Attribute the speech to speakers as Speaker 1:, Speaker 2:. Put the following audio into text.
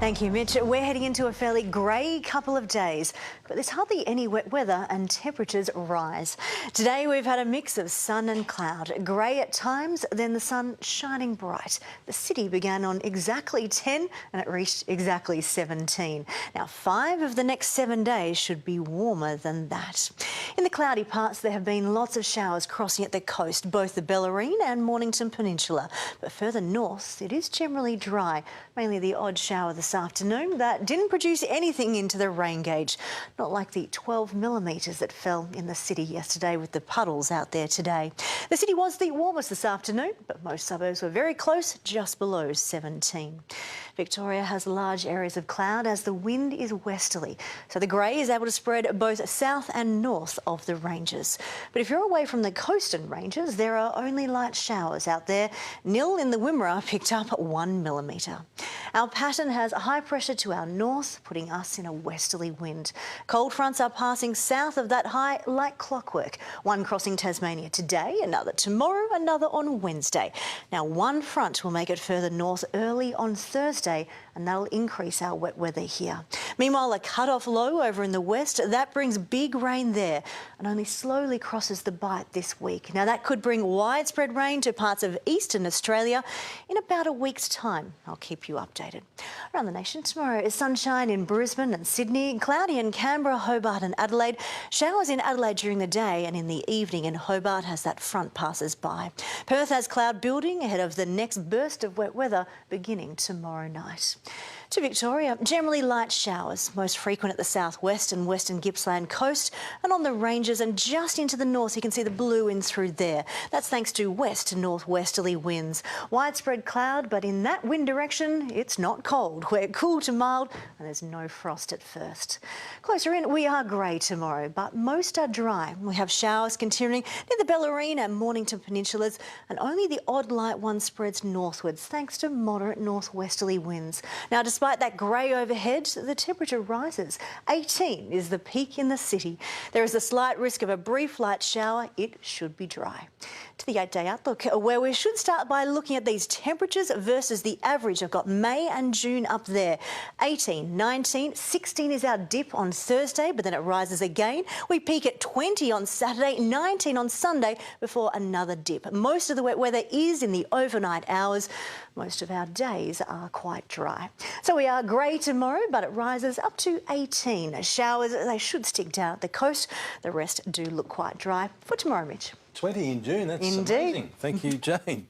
Speaker 1: Thank you, Mitch. We're heading into a fairly grey couple of days, but there's hardly any wet weather and temperatures rise. Today we've had a mix of sun and cloud, grey at times, then the sun shining bright. The city began on exactly 10 and it reached exactly 17. Now 5 of the next 7 days should be warmer than that. In the cloudy parts there have been lots of showers crossing at the coast, both the Bellarine and Mornington Peninsula. But further north it is generally dry, mainly the odd shower this afternoon that didn't produce anything into the rain gauge, not like the 12 millimetres that fell in the city yesterday with the puddles out there today. The city was the warmest this afternoon, but most suburbs were very close, just below 17. Victoria has large areas of cloud as the wind is westerly, so the grey is able to spread both south and north of the ranges. But if you're away from the coast and ranges, there are only light showers out there. Nil in the Wimmera picked up 1 millimetre. Our pattern has high pressure to our north, putting us in a westerly wind. Cold fronts are passing south of that high like clockwork. One crossing Tasmania today, another tomorrow, another on Wednesday. Now one front will make it further north early on Thursday, and that'll increase our wet weather here. Meanwhile, a cut-off low over in the west, that brings big rain there and only slowly crosses the Bight this week. Now that could bring widespread rain to parts of eastern Australia in about a week's time. I'll keep you updated. Around the nation tomorrow is sunshine in Brisbane and Sydney, cloudy in Canberra, Hobart and Adelaide, showers in Adelaide during the day and in the evening in Hobart as that front passes by. Perth has cloud building ahead of the next burst of wet weather beginning tomorrow night. To Victoria, generally light showers, most frequent at the southwest and western Gippsland coast and on the ranges, and just into the north you can see the blue in through there. That's thanks to west to northwesterly winds. Widespread cloud, but in that wind direction it's not cold. We're cool to mild and there's no frost at first. Closer in, we are grey tomorrow, but most are dry. We have showers continuing near the Bellarine and Mornington Peninsulas, and only the odd light one spreads northwards thanks to moderate northwesterly winds. Now despite that grey overhead, the temperature rises. 18 is the peak in the city. There is a slight risk of a brief light shower. It should be dry. To the 8-day outlook, where we should start by looking at these temperatures versus the average. I've got May and June up there. 18, 19, 16 is our dip on Thursday, but then it rises again. We peak at 20 on Saturday, 19 on Sunday before another dip. Most of the wet weather is in the overnight hours. Most of our days are quite dry. So we are grey tomorrow, but it rises up to 18. Showers, they should stick down at the coast. The rest do look quite dry for tomorrow, Mitch.
Speaker 2: 20 in June, that's amazing. Thank you, Jane.